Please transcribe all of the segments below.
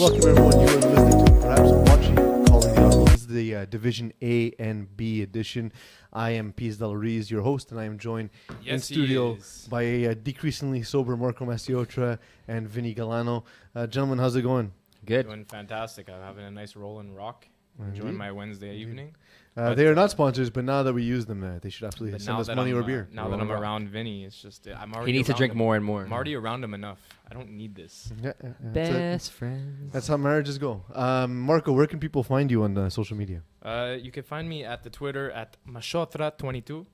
welcome everyone. You are listening to, perhaps watching, calling the Audible. This is the Division A and B edition. I am Piz Del Ruiz, your host, and I am joined in studio by a decreasingly sober Marco Mastiotra and Vinny Galano. Gentlemen, how's it going? Good. Doing fantastic. I'm having a nice roll and rock. Enjoying my Wednesday evening. They are not sponsors, but now that we use them, they should absolutely But send now us that money I'm, or beer. Now that I'm around Vinny, it's just I'm already. He needs to around drink him. more and more. I'm already around him enough. I don't need this. Yeah. Best friends. That's how marriages go. Marco, where can people find you on social media? You can find me at the Twitter at Mashotra22.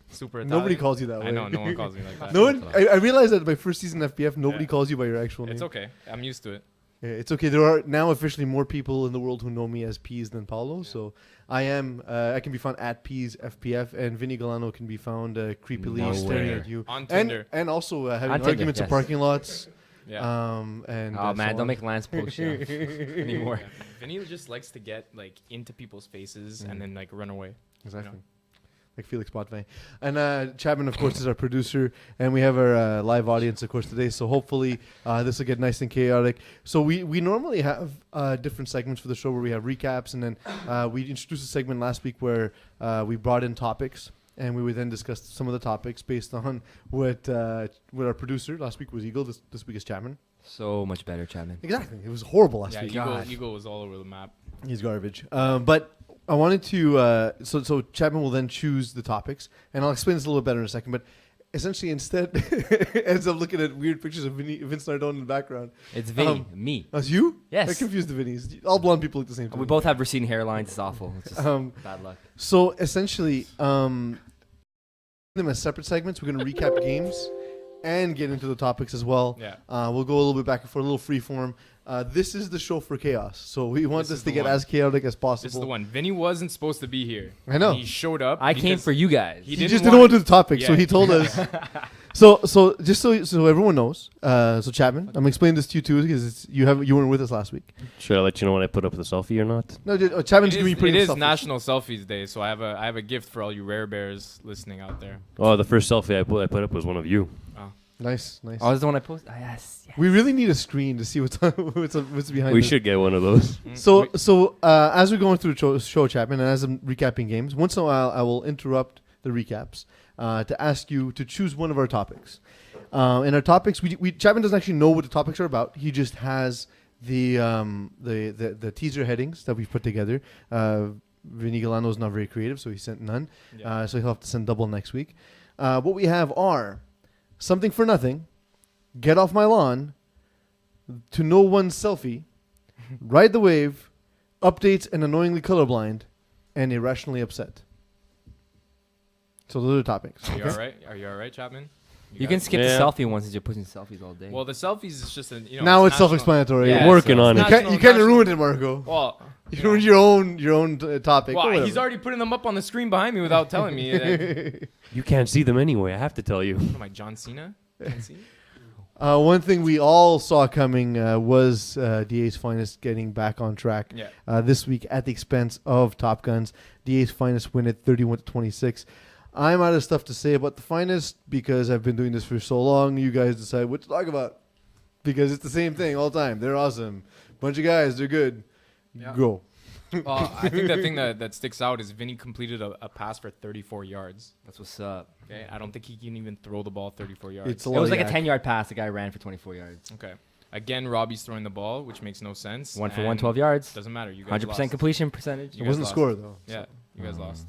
Super Italian. Nobody calls you that way. I know, no one calls me like that. No one. I realized that my first season FPF, nobody calls you by your actual name. It's okay. I'm used to it. Yeah, it's okay. There are now officially more people in the world who know me as Peas than Paulo. Yeah. So I am. I can be found at Peas FPF, and Vinny Galano can be found creepily staring at you on Tinder, and also having on arguments Tinder, in parking lots. Yeah. And oh man, so don't make Lance post you anymore. Yeah. Vinny just likes to get like into people's faces and then like run away. Exactly. You know? Like Felix Potvin. And Chapman, of course, is our producer. And we have our live audience, of course, today. So hopefully this will get nice and chaotic. So we normally have different segments for the show where we have recaps. And then we introduced a segment last week where we brought in topics. And we would then discuss some of the topics based on what our producer, last week was Eagle, this week is Chapman. So much better, Chapman. Exactly. It was horrible last week. Eagle was all over the map. He's garbage. But I wanted to, so Chapman will then choose the topics, and I'll explain this a little better in a second, but essentially instead ends up looking at weird pictures of Vince Nardone in the background. It's Vinny, me. That's you? Yes. I confused the Vinnies. All blonde people look the same. We both have receding hairlines. It's awful. It's just bad luck. So essentially, them as separate segments. We're going to recap games and get into the topics as well. Yeah. We'll go a little bit back and forth, a little free form. This is the show for chaos, so we want this to get as chaotic as possible. This is the one. Vinny wasn't supposed to be here. I know. He showed up. I came for you guys. He just didn't want to do the topic, so Yeah. he told us. So just so everyone knows, so Chapman, I'm explaining this to you too because you weren't with us last week. Should I let you know when I put up the selfie or not? No, Chapman's going to be putting It is selfies. National Selfies Day, so I have a gift for all you rare bears listening out there. Oh, the first selfie I put up was one of you. Nice. Oh, that's the one I posted? Yes. We really need a screen to see what's behind We it. should get one of those. So as we're going through the show, Chapman, and as I'm recapping games, once in a while I will interrupt the recaps to ask you to choose one of our topics. In our topics, Chapman doesn't actually know what the topics are about. He just has the teaser headings that we've put together. Vinny Galano is not very creative, so he sent none. Yeah. So he'll have to send double next week. What we have are Something for Nothing, Get Off My Lawn, To Know One's Selfie, Ride the Wave, Updates and Annoyingly Colorblind, and Irrationally Upset. So those are the topics. Are you all right? Are you all right, Chapman? You can skip the selfie ones since you're pushing selfies all day. Well, the selfies is just now it's self-explanatory. Yeah, I'm working on You it. can't ruin it, Marco. Well, you ruined your own topic. Well, he's already putting them up on the screen behind me without telling me. You can't see them anyway. I have to tell you. What am I, John Cena? One thing we all saw coming was DA's Finest getting back on track this week at the expense of Top Guns. DA's Finest win it 31-26. I'm out of stuff to say about the Finest because I've been doing this for so long. You guys decide what to talk about because it's the same thing all the time. They're awesome. Bunch of guys. They're good. Yeah. Go. Well, I think the thing that sticks out is Vinny completed a pass for 34 yards. That's what's up. Okay, I don't think he can even throw the ball 34 yards. It's a It lot was of like a yak. 10-yard pass. The guy ran for 24 yards. Okay. Again, Robbie's throwing the ball, which makes no sense. 1 for and 1, 12 yards. Doesn't matter. You guys 100% lost. completion percentage. You It guys wasn't a lost. score though. Yeah, you guys lost.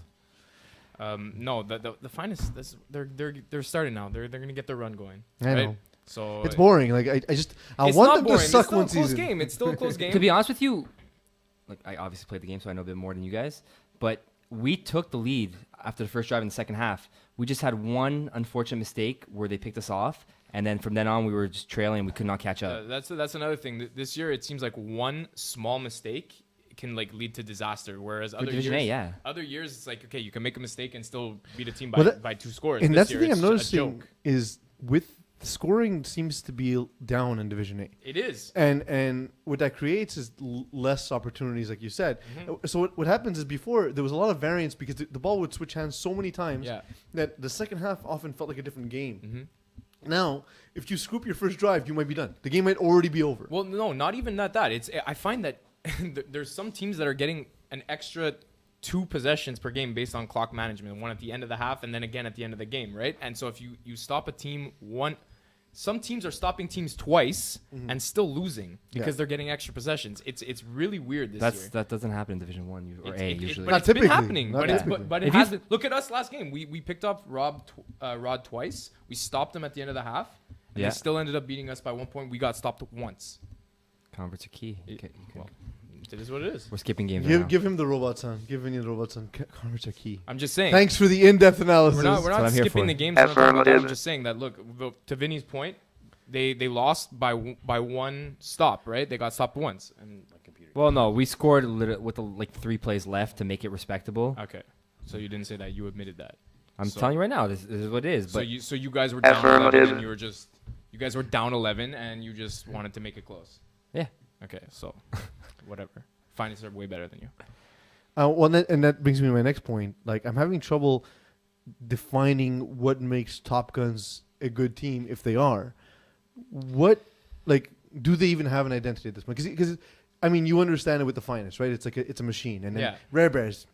No, the Finest. They're starting now. They're gonna get their run going. I know. So It's boring. Like I it's want not them boring. to suck it's still one a close season. game. It's still a close game. To be honest with you, like I obviously played the game, so I know a bit more than you guys. But we took the lead after the first drive in the second half. We just had one unfortunate mistake where they picked us off, and then from then on we were just trailing. And we could not catch up. That's another thing. This year, it seems like one small mistake can like lead to disaster. Whereas other Division years, A, yeah. other years it's like okay, you can make a mistake and still beat a team Well, by 2 scores. And This that's the year, thing I'm it's a noticing joke. is with scoring seems to be down in Division A. It is. And what that creates is less opportunities, like you said. Mm-hmm. So what happens is before there was a lot of variance because the ball would switch hands so many times Yeah. that the second half often felt like a different game. Mm-hmm. Now, if you screw up your first drive, you might be done. The game might already be over. Well, no, not even that. It's I find that there's some teams that are getting an extra 2 possessions per game based on clock management, one at the end of the half and then again at the end of the game, right? And so if you stop a team some teams are stopping teams twice and still losing because they're getting extra possessions. It's really weird this year. That doesn't happen in Division 1 or A usually. But Not it's been typically. happening. Not typically. But it has. Look at us last game. We picked up Rod twice. We stopped them at the end of the half. And Yeah. they still ended up beating us by 1 point. We got stopped once. Converts are key. Well, it is what it is. We're skipping games right now. Give him the robot son. Give Vinny the robot son. Converts are key. I'm just saying. Thanks for the in-depth analysis. We're That's not what I'm here skipping for. the games. I'm just saying that. Look, to Vinny's point, they lost by 1 stop. Right? They got stopped once. And Well, no, we scored with 3 plays left to make it respectable. okay, so you didn't say that. You admitted that. I'm So- telling you right now, this is what it is. But So you guys were down 11 and you guys were down 11 and you just wanted to make it close. yeah, Okay, so whatever. Finance are way better than you. And that brings me to my next point. Like, I'm having trouble defining what makes Top Guns a good team if they are. What, like, do they even have an identity at this point? Because I mean, you understand it with the finest, right? It's like it's a machine, and then Yeah. Rare Bears,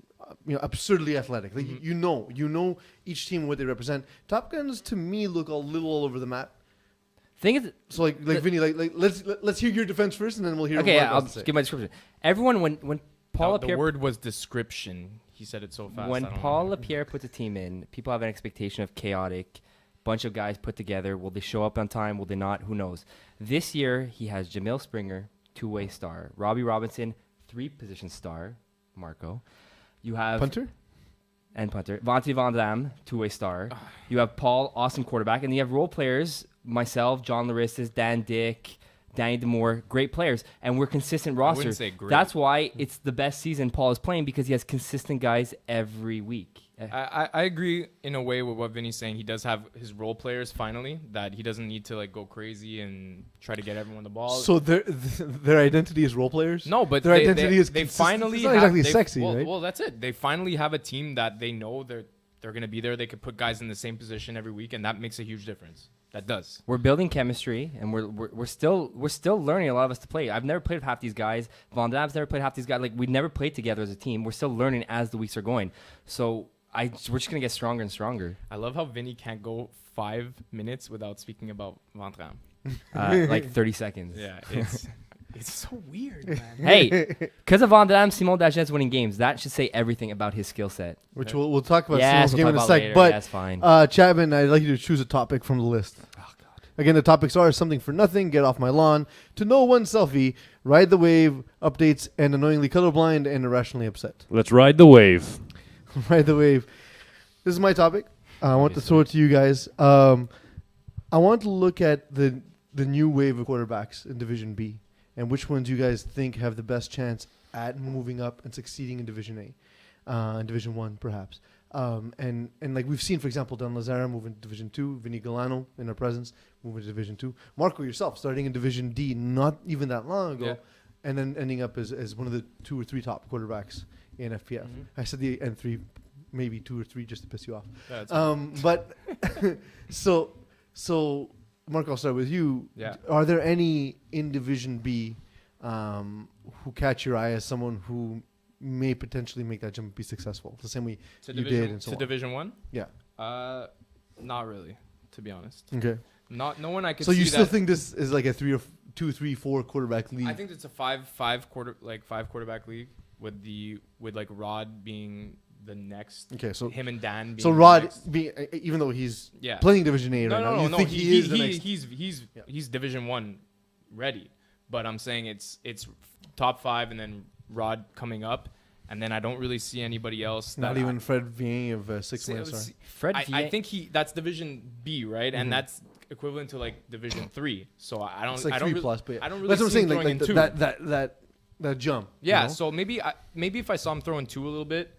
absurdly athletic. Like you know each team what they represent. Top Guns to me look a little all over the map. thing is, So like Vinny, let's hear your defense first, and then we'll hear. okay, what yeah, Mark I'll has to say. give my description. Everyone, when Paul The Lapierre, word was description. He said it so fast. when I don't Paul know. Lapierre puts a team in, people have an expectation of chaotic, bunch of guys put together. Will they show up on time? Will they not? Who knows? This year he has Jamil Springer, 2-way star, Robbie Robinson, 3-position star, Marco. You have Punter. and punter. Vontae Van Dam, 2-way star. You have Paul, awesome quarterback. And you have role players, myself, John Larissis, Dan Dick, Danny Demore, great players. And we're consistent wouldn't rosters. say great. That's why it's the best season Paul is playing, because he has consistent guys every week. I agree in a way with what Vinny's saying. He does have his role players finally, that he doesn't need to like go crazy and try to get everyone the ball. So their identity is role players. No, but their identity is they consistent. finally It's not exactly have, sexy, well, right? Well, that's it. They finally have a team that they know they're going to be there. They could put guys in the same position every week, and that makes a huge difference. That does. We're building chemistry, and we're still learning, a lot of us, to play. I've never played with half these guys. Von Dam's never played half these guys. Like, we never played together as a team. We're still learning as the weeks are going. So we're just gonna get stronger and stronger. I love how Vinny can't go 5 minutes without speaking about Van Dam. Like 30 seconds. Yeah, it's so weird, man. Hey, because of Von Dam, Simon Dagenet's winning games. That should say everything about his skill set. Which we'll talk about Yes, Simon's we'll game talk in a about sec. later. But That's fine. Chapman, I'd like you to choose a topic from the list. Oh, God. Again, the topics are something for nothing, get off my lawn, to know one selfie, ride the wave, updates, and annoyingly colorblind and irrationally upset. Let's ride the wave. Ride the wave. This is my topic. I want to throw it to you guys. I want to look at the new wave of quarterbacks in Division B and which ones you guys think have the best chance at moving up and succeeding in Division A, in Division 1 perhaps. And like we've seen, for example, Dan Lazara move into Division 2, Vinny Galano in our presence move into Division 2, Marco yourself starting in Division D not even that long ago, Yeah. and then ending up as one of the 2 or 3 top quarterbacks in FPF. Mhm. I said the N3, maybe 2 or 3 just to piss you off. That's But so Mark, I'll start with you. Yeah. Are there any in Division B who catch your eye as someone who may potentially make that jump and be successful the same way to you division, did and so to on? Division 1? Yeah. Not really, to be honest. Okay. No one I could So see you still that. think this is like a 2, 3, 4 quarterback league? I think it's a five quarterback league with like Rod being the next. Okay, so him and Dan. Being so the Rod, next. even though he's Yeah. playing Division A No, right now, you no. think he is the next? He's Division 1 ready, but I'm saying it's top 5 and then Rod coming up, and then I don't really see anybody else. Not that even Fred Vien of 6 See, months. Sorry. Fred I Vien- think that's Division B, right? Mhm. And that's equivalent to like Division 3. So I don't. It's like I don't 3 really, plus, but yeah. I don't really That's what I'm see him saying. throwing Like, in like 2. that jump. Yeah. You know? So maybe if I saw him throwing 2 a little bit,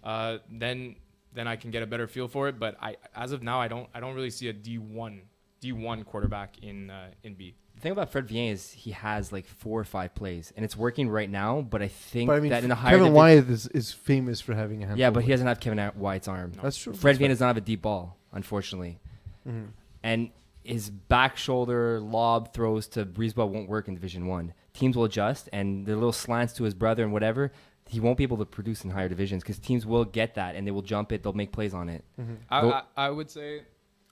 then I can get a better feel for it. But as of now, I don't really see a D1 quarterback in B. The thing about Fred Vien is he has like 4 or 5 plays, and it's working right now. But I think But I mean, that in the higher Kevin divi- Wyatt is famous for having a handful. yeah, but of he doesn't have Kevin Wyatt's arm. No. That's true. Fred That's Vien does not have a deep ball, unfortunately. fair. Mhm. And his back shoulder lob throws to Breezeball won't work in Division 1. Teams will adjust, and the little slants to his brother and whatever, he won't be able to produce in higher divisions because teams will get that, and they will jump it. They'll make plays on it. I would say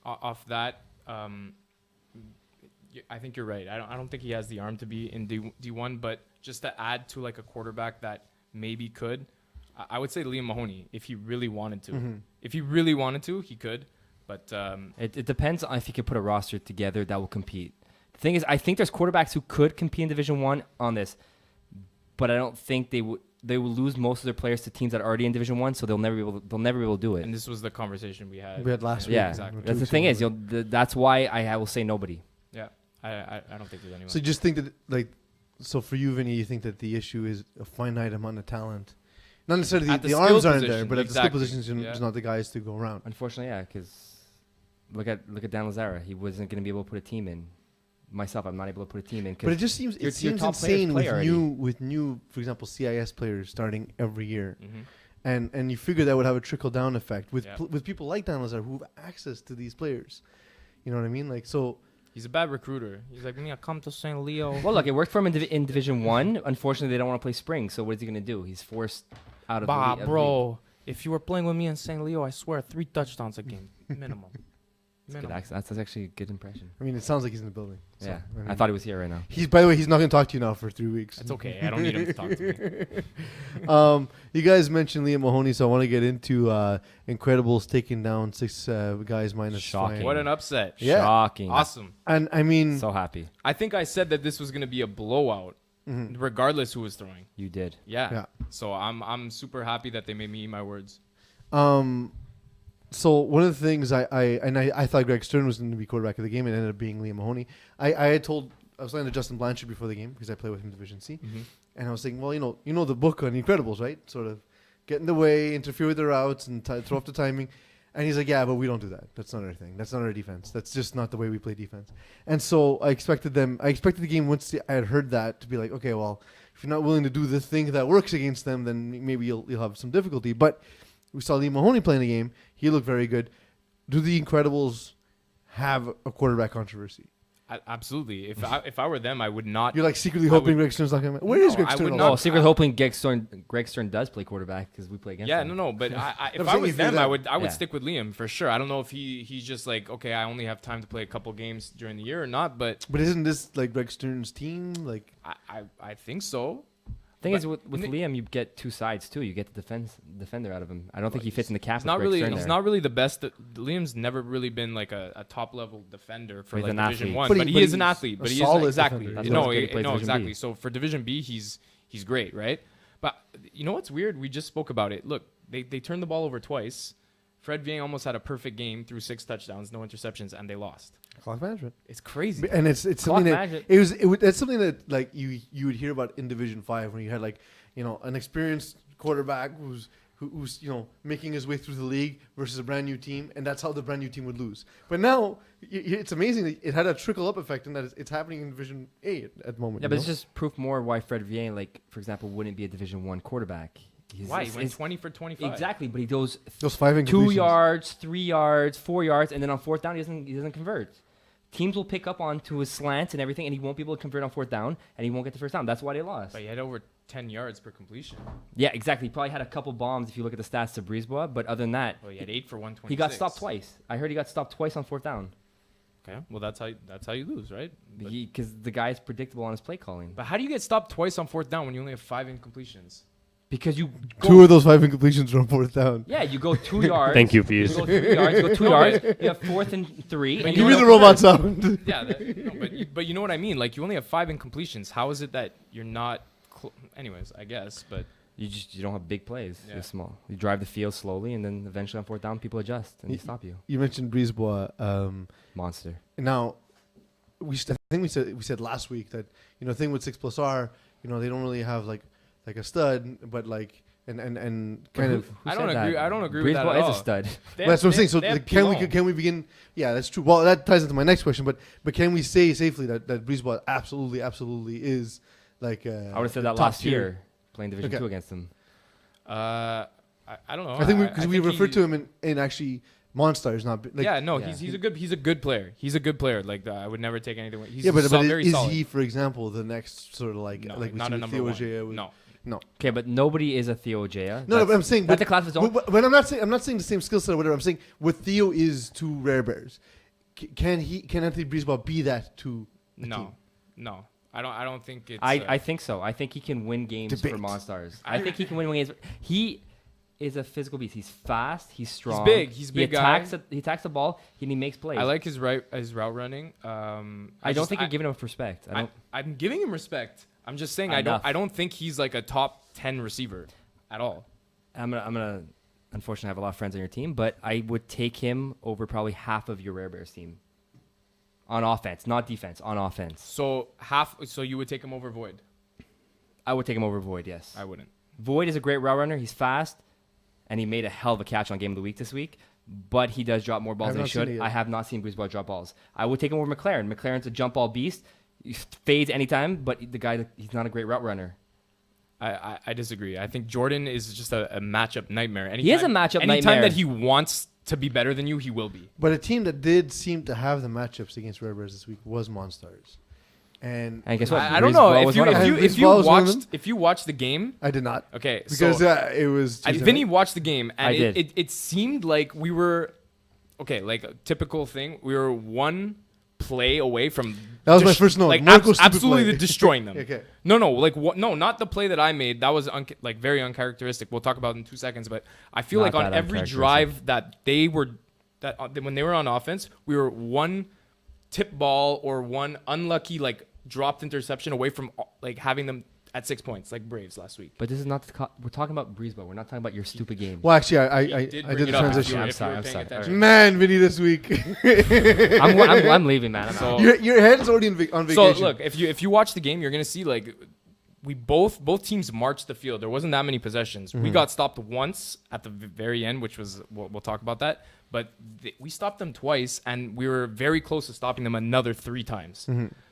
off that, I think you're right. I don't think he has the arm to be in D1, but just to add to like a quarterback that maybe could, I would say Liam Mahoney if he really wanted to. If he really wanted to, he could. But It depends on if he could put a roster together that will compete. The thing is, I think there's quarterbacks who could compete in Division 1 on this, but I don't think they would. They will lose most of their players to teams that are already in Division 1, so they'll never be able to do it. and this was the conversation we had. last week. Yeah, exactly. that's the thing is, that's why I will say nobody. Yeah, I don't think there's anyone. So you just think that, like, so for you, Vinny, you think that the issue is a finite amount of talent. Not necessarily At the the arms skill aren't there, position, but at the skill exactly. positions, Yeah. there's not the guys to go around. Unfortunately, yeah, because look at Dan Lazara. He wasn't going to be able to put a team in. Myself, I'm not able to put a team in. But it just seems your top players insane play already. with new, for example, CIS players starting every year, Mhm. and you figure that would have a trickle down effect with Yeah. with people like Dan Lazar who have access to these players. You know what I mean? Like, so He's a bad recruiter. He's like, me, I come to St. Leo. Well, look, it worked for him in Division 1. Unfortunately, they don't want to play spring, so what is he going to do? He's forced out of the league. Bro, if you were playing with me in St. Leo, I swear 3 touchdowns a game, minimum. That's actually a good impression. I mean, it sounds like he's in the building. So, Yeah, I mean, I thought he was here right now. he's. By the way, he's not going to talk to you now for 3 weeks. It's okay. I don't need him to talk to me. You guys mentioned Liam Mahoney, so I want to get into Incredibles taking down 6 guys minus Shocking. fine. What an upset. Yeah. Shocking. Awesome. And I mean, So happy. I think I said that this was going to be a blowout, regardless who was throwing. You did. Yeah. So I'm super happy that they made me eat my words. so one of the things I thought Greg Stern was going to be quarterback of the game, and it ended up being Liam Mahoney. I was talking to Justin Blanchard before the game because I play with him in Division C, and I was saying, well, you know the book on Incredibles, right? Sort of get in the way, interfere with the routes, and throw off the timing. And he's like, yeah, but we don't do that. That's not our thing. That's not our defense. That's just not the way we play defense. And so I expected the game once I had heard that to be like, okay, well, if you're not willing to do the thing that works against them, then maybe you'll have some difficulty. But we saw Liam Mahoney playing the game. He looked very good. Do the Incredibles have a quarterback controversy? Absolutely. If I were them, I would not. You're like secretly I hoping would- Greg Stern's not going to. Where is No, Greg I Stern? would all not- the Oh, secret hoping Greg Stern does play quarterback because we play against Yeah, him. no, but I'm if I saying was if you're them, them. I would Yeah. stick with Liam for sure. I don't know if he's just like, okay, I only have time to play a couple games during the year or not, but But isn't this like Greg Stern's team? Like, I think so. Thing is, But with Nick- Liam, you get two sides too. You get the defender out of him. I don't think he fits in the cap. He's not with Greg really. Stern He's there. not really the best. Liam's never really been like a top level defender for He's like an Division athlete. 1, But but he- he but is an he's athlete. a But he solid is exactly. defender. That's No, why he's good to play Division exactly. B. So for Division B, he's great, right? But you know what's weird? We just spoke about it. Look, they turned the ball over twice. Fred Vieng almost had a perfect game, threw 6 touchdowns, no interceptions, and they lost. clock management. It's crazy. And it's Clock something that management. that's something that like you would hear about in Division 5 when you had like, you know, an experienced quarterback who's making his way through the league versus a brand new team, and that's how the brand new team would lose. But now it's amazing that it had a trickle up effect, and that it's happening in Division A at the moment. Yeah, you but know? it's just proof more why Fred Vieng, like for example, wouldn't be a Division 1 quarterback. Why? He went 20 for 25. Exactly, but he goes those 5 2 incompletions. yards, 3 yards, 4 yards, and then on fourth down he doesn't convert. Teams will pick up onto his slants and everything, and he won't be able to convert on fourth down, and he won't get the first down. That's why they lost. But he had over 10 yards per completion. Yeah, exactly. He probably had a couple bombs if you look at the stats to Breezebois, but other than that, Well, he had 8 for 126. he got stopped twice. I heard he got stopped twice on fourth down Okay. Well, that's how you lose, right? But, because the guy is predictable on his play calling. but how do you get stopped twice on fourth down when you only have 5 incompletions? Because you 2 of those 5 incompletions are on fourth down. yeah, you go 2 yards. Thank you, You Pease. go 3 yards. You go 2 No, yards. but- You have 4th and 3. And Give me you the robot sound. Yeah, but you know what I mean. Like you only have 5 incompletions. How is it that you're not? Anyways, I guess. But you don't have big plays. Yeah. You're small. You drive the field slowly, and then eventually on fourth down, people adjust and they stop you. You mentioned Breezebois. Monster. Now, I think we said last week that, you know, the thing with 6+R, you know, they don't really have like a stud, but like and kind of. I don't agree. I don't agree with that Breezeball at is all. a stud. That's what I'm saying. So they have like, can Pilon. we begin? Yeah, that's true. Well, that ties into my next question. But can we say safely that Breezeball absolutely is like? I would have said that top last tier? year playing Division Okay. 2 against them. I don't know. I think because we think referred he- to him in actually Monstars, not like. yeah, no, Yeah. he's a good player. He's a good player. Like I would never take anything away. He's Yeah, but very is solid. he, for example, the next sort of like No, like we not see a with number Theo one. Ojea with- No. Okay, but nobody is a Theo Ojea. No, but I'm saying, that's but, a class of his own. but I'm not saying the same skill set or whatever. I'm saying what Theo is to Rare Bears, can Anthony Breezeball be that to a team? No. I don't think it's. I think so. I think he can win games Debate. for Monstars. I think he can win games. He is a physical beast. He's fast. He's strong. big. He's a big guy. He attacks the ball. And he makes plays. I like his route running. I don't think you're giving him respect. I'm giving him respect. I'm just saying Enough. I don't think he's like a top 10 receiver at all. I'm gonna unfortunately have a lot of friends on your team, but I would take him over probably half of your Rare Bears team. On offense, not defense. On offense, So you would take him over Void? I would take him over Void. Yes, I wouldn't. Void is a great route runner. He's fast, and he made a hell of a catch on Game of the Week this week. But he does drop more balls than he should. I have not seen Breezeball drop balls. I would take him over McLaren. McLaren's a jump ball beast. He fades anytime, but the guy, he's not a great route runner. I disagree. I think Jordan is just a matchup nightmare. Anytime, He is a matchup anytime nightmare. that he wants to be better than you, he will be. But a team that did seem to have the matchups against Rare Bears this week was Monstars, and And guess what? I don't Breezeball know was if you one of them. if you Breezeball was one of them? watched if you watched the game. I did not Okay, because so it was Vinny watched the game and I did. it seemed like we were like a typical thing. We were one play away from That was my first note. like Marco's stupid absolutely play. destroying them. Okay. No, like what? No, not the play that I made. That was very uncharacteristic. We'll talk about it in 2 seconds. But I feel Not like on that every uncharacteristic. drive that when they were on offense, we were one tip ball or one unlucky like dropped interception away from like having them at 6 points, like Braves last week. But this is not. We're talking about Breezeball. We're not talking about your stupid game. Well, actually, I He did bring the it up if transition. you were- I'm if you sorry, were I'm paying sorry. attention. Man, Vinny, this week I'm leaving, man. I'm So- out. your head's already on vacation. So look, if you watch the game, you're gonna see like we both teams marched the field. There wasn't that many possessions. We got stopped once at the very end, which was we'll talk about that. But we stopped them twice, and we were very close to stopping them another 3 times.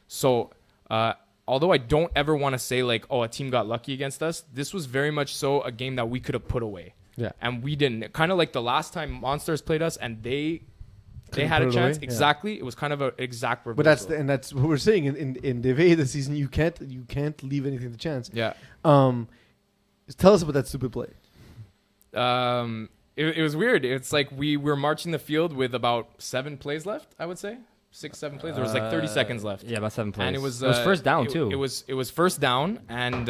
So although I don't ever want to say like, oh, a team got lucky against us, this was very much so a game that we could have put away. Yeah. And we didn't. Kind of like the last time Monsters played us, and they Couldn't had put a it chance. away? Yeah. Exactly. It was kind of an exact reversal. But that's what we're saying in Deve this season. You can't leave anything to chance. yeah. Tell us about that stupid play. It was weird. It's like we were marching the field with about 7 plays left, I would say. 6, 7 plays. There was like 30 seconds left. Yeah, about 7 plays. And it was first down too. It was first down, and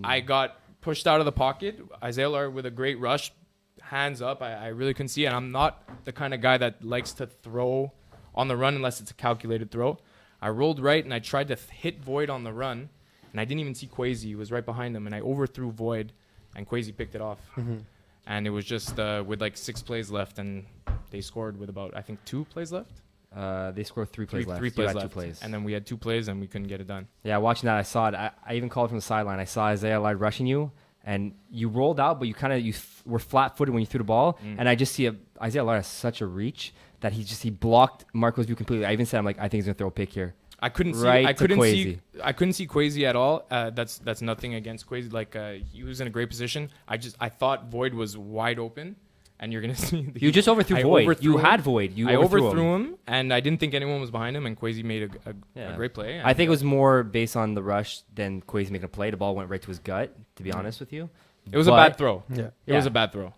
I got pushed out of the pocket. Isaiah Lard with a great rush, hands up. I really couldn't see it. And I'm not the kind of guy that likes to throw on the run unless it's a calculated throw. I rolled right and I tried to hit Void on the run, and I didn't even see Quasi. He was right behind him, and I overthrew Void, and Quasi picked it off. And it was just with like 6 plays left, and they scored with about, I think, 2 plays left. They scored 3 plays left. 3 You plays had left. 2 plays. And then we had 2 plays, and we couldn't get it done. Yeah, watching that, I saw it. I even called from the sideline. I saw Isaiah Lard rushing you, and you rolled out, but you were flat-footed when you threw the ball. And I just see Isaiah Lard has such a reach that he blocked Marco's view completely. I even said, I'm like, I think he's gonna throw a pick here. I couldn't see. Right I to couldn't see. Quasi. I couldn't see Quasi at all. That's nothing against Quasi. Like he was in a great position. I thought Void was wide open, and you're gonna see. You just overthrew I Void. overthrew You him. had Void. I overthrew him, and I didn't think anyone was behind him. And Quasi made a great play. I think it was more based on the rush than Quasi making a play. The ball went right to his gut, to be honest with you. it was a bad throw. Yeah. It was a bad throw.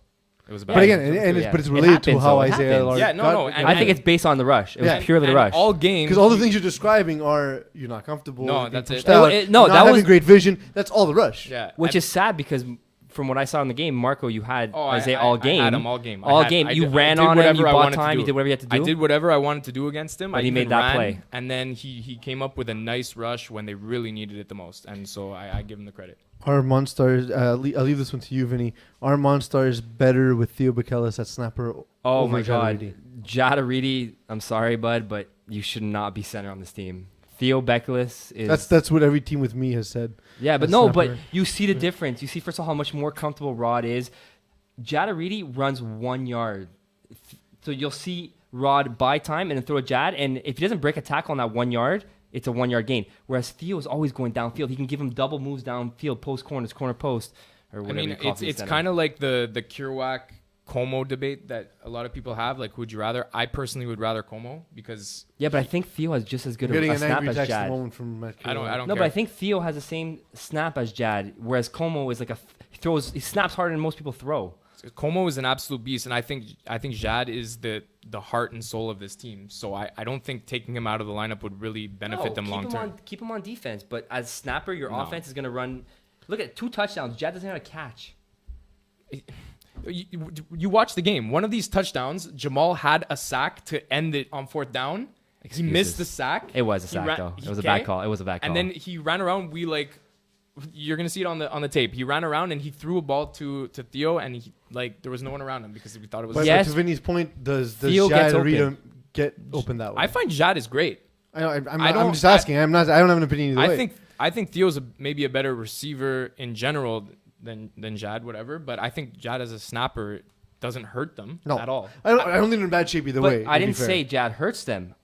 It was a bad. But throw. again, Yeah. but it's It related to happens, how though. It Isaiah happens. Lard Yeah, no, got- no, and- I think it's based on the rush. It was Yeah. purely the And rush. all games. Because all the things you're describing are you're not comfortable. No, you're being that's it. pushed out, No, you're that not having was- great vision. That's all the rush. Yeah, Which is sad because from what I saw in the game, Marco, you had Isaiah I all game. had him all game. All game. You ran on him. You bought time. You did whatever you had to do. I did whatever I wanted to do against him. But I he made even that ran, play. and then he came up with a nice rush when they really needed it the most, and so I give him the credit. Are Monstars? I'll leave this one to you, Vinny. Are Monstars better with Theo Bachellis at snapper? Oh over my God, Jadaridi? Jadaridi. I'm sorry, bud, but you should not be center on this team. Theo Beckless is. That's what every team with me has said. Yeah, but That's no, not but fair. you see the difference. You see, first of all, how much more comfortable Rod is. Jadaridi runs 1 yard. So you'll see Rod buy time and then throw a Jad. And if he doesn't break a tackle on that 1 yard, it's a 1 yard gain. Whereas Theo is always going downfield. He can give him double moves downfield, post corners, corner post, or I whatever mean, you call it. it's kind of like the Kerouac Como debate that a lot of people have. Like, would you rather? I personally would rather Como because Yeah, but I think Theo has just as good I'm getting a an snap angry as text at the Jad. moment from Matt I don't No, care. but I think Theo has the same snap as Jad, whereas Como is like he snaps harder than most people throw. Como is an absolute beast, and I think Jad is the heart and soul of this team. So I don't think taking him out of the lineup would really benefit them long term. Keep him on defense, but as snapper, your No. offense is gonna run. Look at 2 touchdowns. Jad doesn't have a catch. You watch the game. One of these touchdowns, Jamal had a sack to end it on 4th down. He missed the sack. It was a He sack ran- though. It was a okay? bad call. It was a bad call. And then he ran around. You're gonna see it on the tape. He ran around and he threw a ball to Theo, and there was no one around him because we thought it was. But Yes. to Vinny's point, does Theo Jad gets read open. him get open that way? I find Jad is great. I'm just asking. I don't have an opinion either way. I think Theo's maybe a better receiver in general than Jad, whatever. But I think Jad as a snapper doesn't hurt them at all. I don't think they're in bad shape either but way. I to be didn't fair. say Jad hurts them.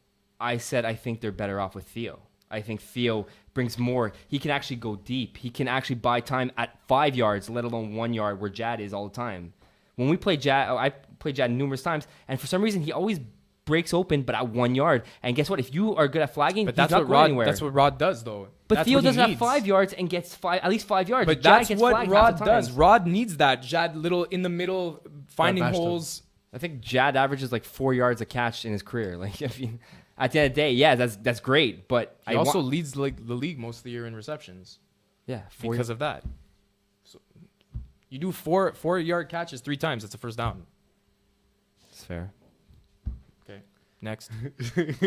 I said I think they're better off with Theo. I think Theo brings more. He can actually go deep. He can actually buy time at 5 yards, let alone 1 yard, where Jad is all the time. When we play Jad, I played Jad numerous times, and for some reason he always breaks open, but at 1 yard. And guess what? If you are good at flagging, But he's that's not what going Rod. anywhere. That's what Rod does, though. But That's Theo what he doesn't have needs. 5 yards and gets at least 5 yards. But Jad that's gets what flagged Rod half the does. time. Rod needs that Jad little in the middle, finding bashed him. holes. I think Jad averages like 4 yards a catch in his career. Like, if you, at the end of the day, yeah, that's great. But He also leads the league most of the year in receptions yeah, because of that. So you do 4 yard catches 3 times. That's a first down. It's fair. Okay, next.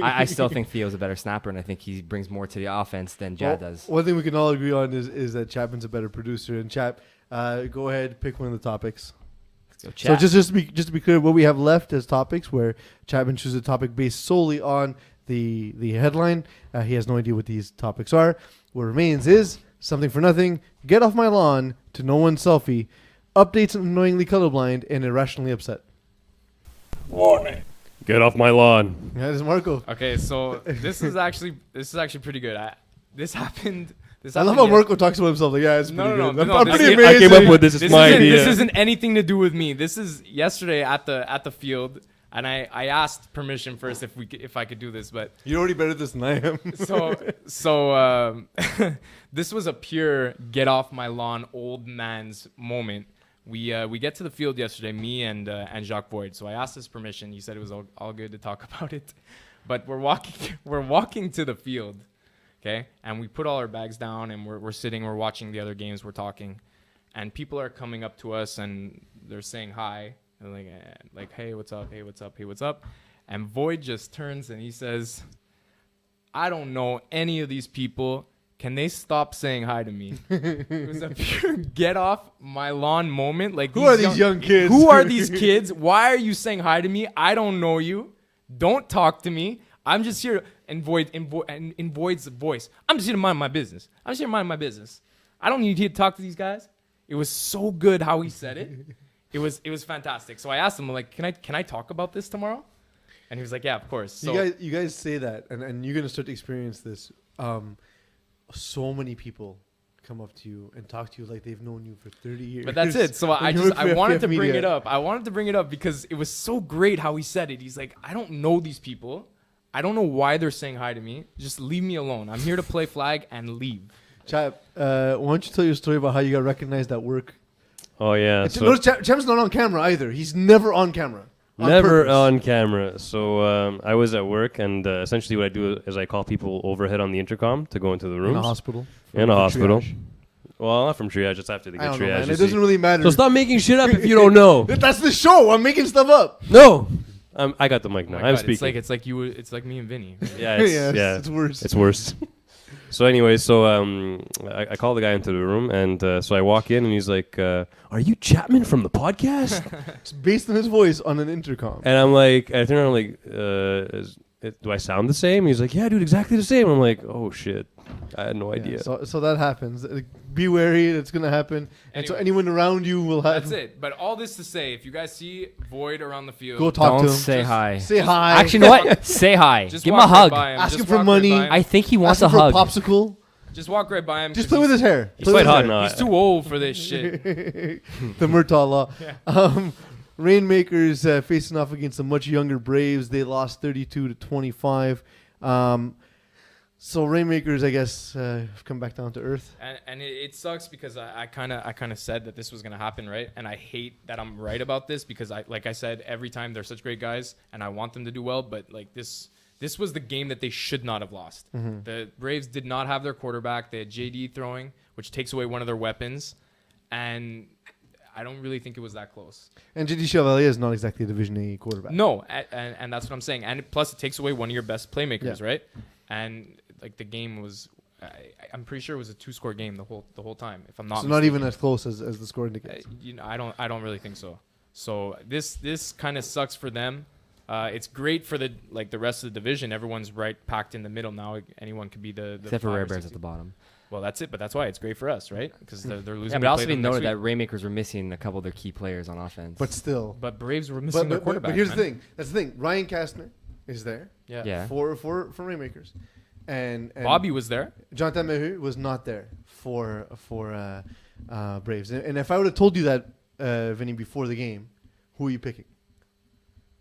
I still think Theo's a better snapper, and I think he brings more to the offense than Jad does. One thing we can all agree on is that Chapman's a better producer. And Chap, go ahead, pick one of the topics. Let's go So Chad. just to be clear, what we have left as topics, where Chapman chooses a topic based solely on the headline. He has no idea what these topics are. What remains is something for nothing, get off my lawn, to no one's selfie, updates annoyingly colorblind, and irrationally upset. Get off my lawn. Yeah, this is Marco. Okay, so this is actually pretty good. This happened. I love how Marco talks about himself. Like, yeah, it's pretty No, good. no, I'm this pretty is- I amazing. came up with this. It's my idea. This isn't anything to do with me. This is yesterday at the field, and I asked permission first if I could do this, but You're already better at this than I am. so this was a pure get off my lawn old man's moment. We get to the field yesterday, me and Jacques Void. So I asked his permission. He said it was all good to talk about it, but we're walking to the field, okay, and we put all our bags down and we're sitting, we're watching the other games, we're talking, and people are coming up to us and they're saying hi, and like hey, what's up, hey, what's up, hey, what's up, and Void just turns and he says, I don't know any of these people. Can they stop saying hi to me? It was a pure get off my lawn moment. Like, Who are these young kids? Who are these kids? Why are you saying hi to me? I don't know you. Don't talk to me. I'm just here in Void's voice. I'm just here to mind my business. I'm just here to mind my business. I don't need to talk to these guys. It was so good how he said it. It was fantastic. So I asked him, like, can I talk about this tomorrow? And he was like, yeah, of course. So You guys say that, and you're gonna start to experience this. So many people come up to you and talk to you like they've known you for 30 years. But that's it. So When you work for I wanted to FPF bring Media. it up. I wanted to bring it up because it was so great how he said it. He's like, I don't know these people. I don't know why they're saying hi to me. Just leave me alone. I'm here to play flag and leave. Chap, why don't you tell your story about how you got recognized at work? Oh yeah. So Notice Chap's not on camera either. He's never on camera. never purpose. on camera. So I was at work, and essentially what I do is I call people overhead on the intercom to go into the In a rooms. hospital. In a For hospital. triage. Well, not from triage. It's after they I get don't know, triage. man. you It doesn't see. really matter. So stop making shit up if you don't know. That's the show. I'm making stuff up. No. I got the mic now. Oh my I'm God, speaking. It's like me and Vinny. Yeah, it's, Yeah, it's worse. It's worse. So anyway, I call the guy into the room, and so I walk in, and he's like, "Are you Chapman from the podcast?" It's based on his voice on an intercom. And I'm like, I turn around, like, do I sound the same? He's like, yeah, dude, exactly the same. I'm like, oh shit, I had no idea. So that happens. Be wary. It's gonna happen. And so Anyway. anyone around you will have. That's it. But all this to say, if you guys see Void around the field, Go talk Don't to him. say hi. Say hi. Actually, you know what? Say hi. just Give him a walk right hug. by him. Ask Just him for walk money. Right by him. I think he wants Ask a him for hug. a popsicle. Just walk right by him. Just 'cause play with his hair. he's Play with quite his hot hair. now. He's too old for this shit. The Murtaugh law. Yeah. Rainmakers facing off against the much younger Braves. They lost 32-25. So Rainmakers, I guess, have come back down to earth. And it sucks because I kind of said that this was gonna happen, right? And I hate that I'm right about this because like I said, every time they're such great guys, and I want them to do well. But like this was the game that they should not have lost. Mm-hmm. The Braves did not have their quarterback. They had JD throwing, which takes away one of their weapons, and I don't really think it was that close. And JD Chevalier is not exactly a Division A quarterback. No, and that's what I'm saying. And plus, it takes away one of your best playmakers, right? And like the game was, I'm pretty sure it was a 2-score game the whole time. If I'm not, so not even as close as the score indicates. I don't really think so. So this kind of sucks for them. It's great for the rest of the division. Everyone's right packed in the middle now. Anyone could be the Except for 5 or Rare Bears 6. at the bottom. Well, that's it. But that's why it's great for us, right? Because they're losing. Yeah, but to also play be them next noted that week. Rainmakers were missing a couple of their key players on offense. But still. But Braves were missing their quarterback. But here's man. the thing. That's the thing. Ryan Kastner is there. Yeah. For Rainmakers. And Bobby was there. Jonathan Mehu was not there for Braves. And if I would have told you that, Vinny, before the game, who are you picking?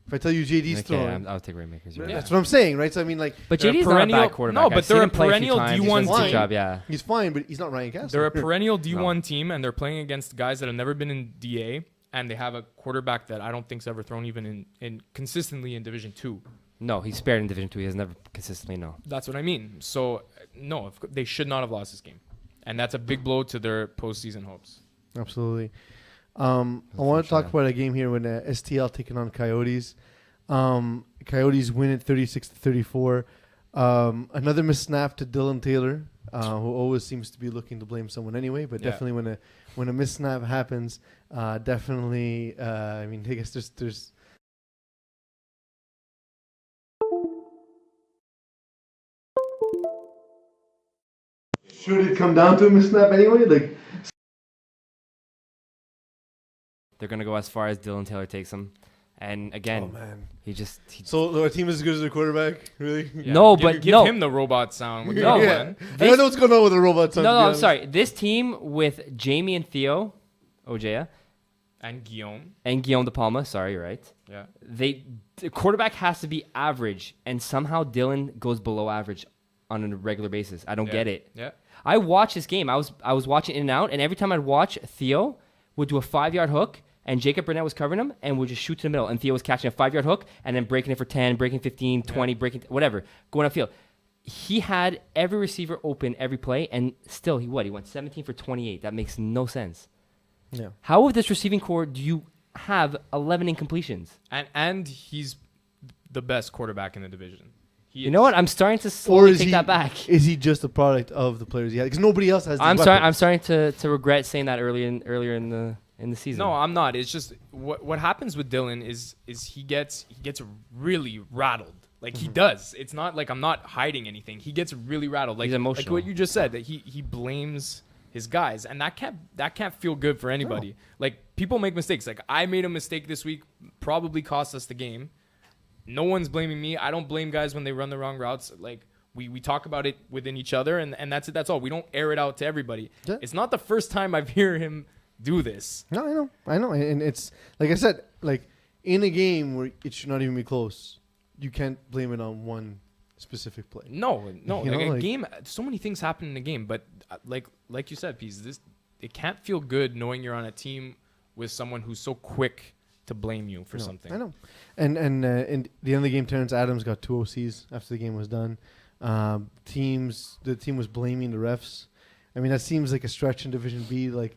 If I tell you JD's Okay, throwing, I'll take Rainmakers. You're that's right. what I'm saying, right? So I mean, like, But They're JD's not a perennial- bad quarterback. no, but I've seen they're him a play few perennial times. He D1 does a good team. job, yeah. he's fine, but he's not Ryan Kastner. They're a perennial D1 team, and they're playing against guys that have never been in DA, and they have a quarterback that I don't think's ever thrown even in consistently in Division 2. No, he's spared in Division 2. He has never consistently, no. That's what I mean. So, no, they should not have lost this game. And that's a big blow to their postseason hopes. Absolutely. I want to talk about a game here when STL taking on Coyotes. Coyotes win it 36-34. Another missed snap to Dylan Taylor, who always seems to be looking to blame someone anyway. But definitely when a missed snap happens, definitely. I mean, I guess there's. Should it come down to a missed snap anyway? Like. They're going to go as far as Dylan Taylor takes him. And again, Oh man! So our team is as good as their quarterback, really? Yeah. No, give no. him the robot sound. We're good, No, man. I don't know what's going on with the robot. No, I'm sorry. This team with Jamie and Theo Ojea And Guillaume. and Guillaume De Palma, sorry, you're right. Yeah. The quarterback has to be average, and somehow Dylan goes below average on a regular basis. I don't get it. Yeah. I watched this game. I was watching in and out, and every time I'd watch, Theo would do a 5-yard hook, and Jacob Burnett was covering him, and would just shoot to the middle, and Theo was catching a 5-yard hook, and then breaking it for 10, breaking 15, 20, breaking whatever, going upfield. He had every receiver open every play, and still he went 17 for 28. That makes no sense. Yeah. How with this receiving core do you have 11 incompletions? And he's the best quarterback in the division. You know what? I'm starting to slowly take that back. Is he just a product of the players he had? Because nobody else has. I'm starting to regret saying that earlier in the season. No, I'm not. It's just what happens with Dylan is he gets really rattled. Like he does. It's not like I'm not hiding anything. He gets really rattled. Like He's emotional. Like what you just said, that he blames his guys, and that can't feel good for anybody. No. Like people make mistakes. Like I made a mistake this week, probably cost us the game. No one's blaming me. I don't blame guys when they run the wrong routes. Like we talk about it within each other, and that's it. That's all. We don't air it out to everybody. Yeah. It's not the first time I've heard him do this. No, I know, and it's like I said, like in a game where it should not even be close, you can't blame it on one specific play. No. You Like know, a like- game, so many things happen in a game, but like you said, Pease, it can't feel good knowing you're on a team with someone who's so quick to blame you for something. I know, and in the end of the game, Terrence Adams got 2 OCs after the game was done. The team was blaming the refs. I mean, that seems like a stretch in Division B. Like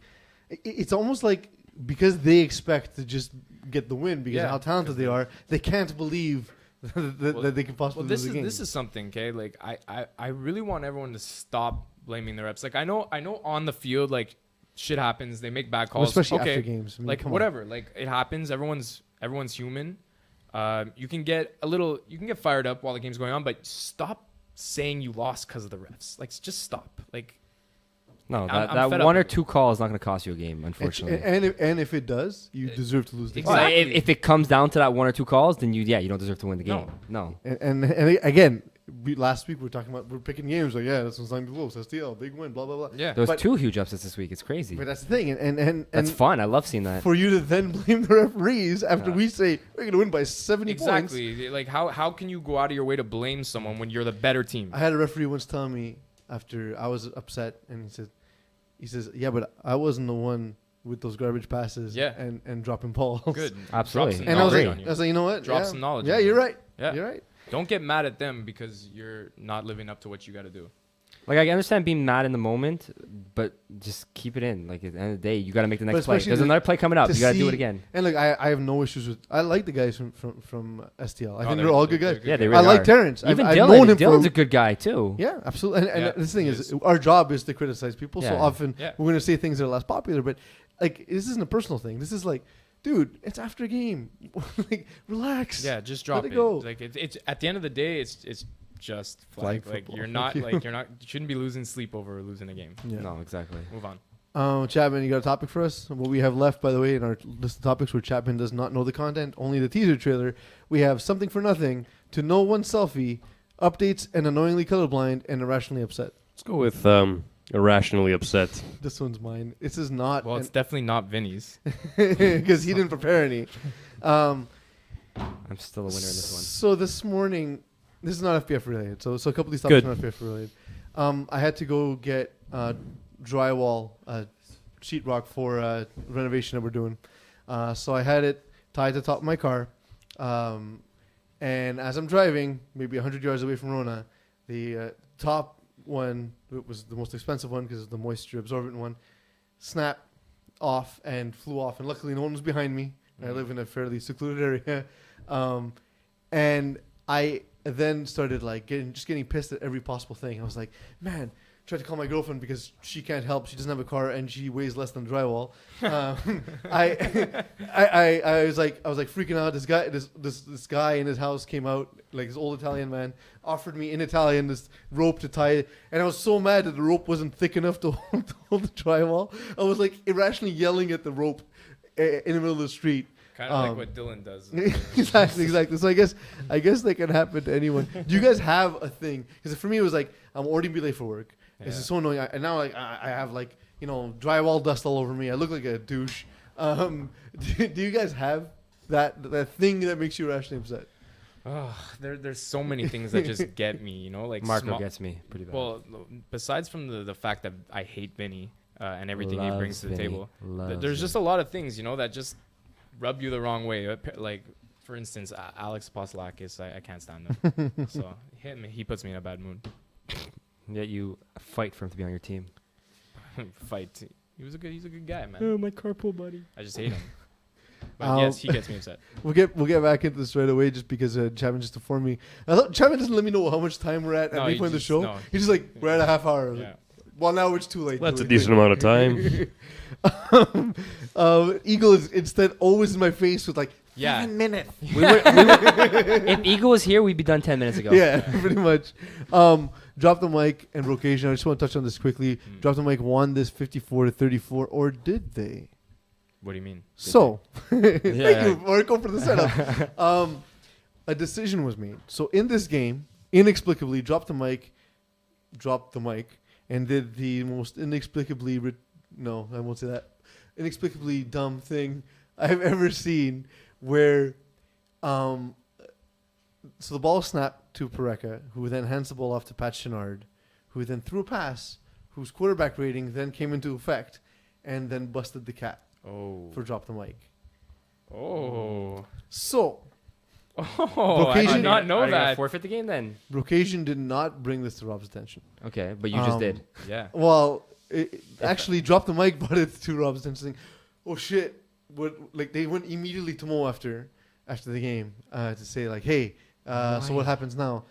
it's almost like because they expect to just get the win because of how talented they are, they can't believe that they can possibly lose the game. This is something, okay? Like I really want everyone to stop blaming the refs. Like I know on the field, like shit happens. They make bad calls, especially okay, after games. I mean, like come on. whatever. Like it happens. Everyone's human. You can get fired up while the game's going on, but stop saying you lost because of the refs. Like just stop. Like No, I'm fed that one up or with two call is not going to cost you a game, unfortunately. And if it does, you deserve to lose the game. Exactly. Well, if it comes down to that one or two calls, then you don't deserve to win the game. No. And again, last week we were talking about we're picking games like this one's not close, STL big win, blah blah blah. Yeah. There was But- 2 huge upsets this week. It's crazy. But that's the thing, and That's fun. I love seeing that. for you to then blame the referees after we say we're gonna win by 70 points. Exactly. Like how can you go out of your way to blame someone when you're the better team? I had a referee once tell me after I was upset, and he says, yeah, but I wasn't the one with those garbage passes Yeah. and dropping balls. Good. Absolutely. Drop some And I was knowledge like, on you. you know what? Drop yeah. some knowledge Yeah, on you. you're right. Yeah. You're right. Don't get mad at them because you're not living up to what you got to do. Like, I understand being mad in the moment, but just keep it in. Like, at the end of the day, you got to make the But next play. especially There's to- another play coming up. to You got to do see- it again. And look, I have no issues with. I like the guys from STL. I think they're- they're all good they're guys. good Yeah, they guys. really I like are. Terrence. Even I've Dylan. known him Dylan's for. a good guy, too. Yeah, absolutely. And Yeah, this thing he is, is. our job is to criticize people. So Yeah. often Yeah. we're going to say things that are less popular. But like, this isn't a personal thing. This is like, dude, it's after a game. Like, relax. Yeah, just drop Let it. it go. Like it's at the end of the day, it's just Flag flag. Like football. you're not like you're not you shouldn't be losing sleep over losing a game. Yeah. No, exactly. Move on. Chapman, you got a topic for us? What we have left, by the way, in our list of topics where Chapman does not know the content, only the teaser trailer. We have Something for Nothing, To Know One Selfie, Updates, and Annoyingly Colorblind, and Irrationally Upset. Let's go with irrationally upset. This one's mine. This is not Well, it's definitely not Vinny's. because he didn't prepare any. I'm still a winner in this one. So this morning, this is not FPF related. So a couple of these topics Good. are not FPF related. I had to go get drywall, sheetrock for renovation that we're doing. So I had it tied to the top of my car. And as I'm driving, maybe 100 yards away from Rona, the top one, it was the most expensive one because it's the moisture absorbent one, snapped off and flew off. And luckily no one was behind me. I live in a fairly secluded area. And I then started like getting pissed at every possible thing. I was like, man, tried to call my girlfriend because she can't help. She doesn't have a car and she weighs less than drywall. I was like freaking out. This guy in his house came out, like this old Italian man, offered me in Italian this rope to tie it, and I was so mad that the rope wasn't thick enough to hold the drywall. I was like irrationally yelling at the rope in the middle of the street. Kind of like what Dylan does. exactly. So I guess that can happen to anyone. Do you guys have a thing? Because for me, it was like I'm already be late for work. This Yeah. is so annoying. And now like I have like drywall dust all over me. I look like a douche. Do you guys have that thing that makes you irrationally upset? There's so many things that just get me. Like Marco gets me pretty bad. Well, besides from the fact that I hate Vinny and everything he Loves brings to the Vinny. table, Loves there's just a lot of things that just rub you the wrong way. Like, for instance, Alex Apostolakis, I can't stand him. So he puts me in a bad mood. Yet you fight for him to be on your team. Fight. He's a good guy, man. my carpool buddy. I just hate him. But yes, he gets me upset. We'll get back into this right away just because Chapman just informed me. I thought Chapman doesn't let me know how much time we're at No, any he point in the just- show. no. He's just like, we're at a half hour. I was Yeah. like, well, now it's too late. That's Too a late. decent amount of time. Eagle is instead always in my face with like, Yeah. 7 minutes. If Eagle was here, we'd be done 10 minutes ago. Yeah, pretty much. Drop the mic and Rocation. I just want to touch on this quickly. Drop the mic won this 54-34, or did they? What do you mean? So, thank Yeah. you, Marco, for the setup. A decision was made. So in this game, inexplicably, dropped the mic, and did the most inexplicably no, I won't say that. Inexplicably dumb thing I've ever seen, where so the ball snapped to Pareca, who then hands the ball off to Pat Chenard, who then threw a pass, whose quarterback rating then came into effect, and then busted the cat Oh. for drop the mic. Oh. So, Oh, I Vocation- did not know Are you gonna that. forfeit the game then? Brocasian did not bring this to Rob's attention. Okay, but you just did. Yeah. Well, actually, Drop the Mic brought it to Rob's attention, saying, "Oh shit!" Like they went immediately to Mo after the game to say like, "Hey, so what happens now?"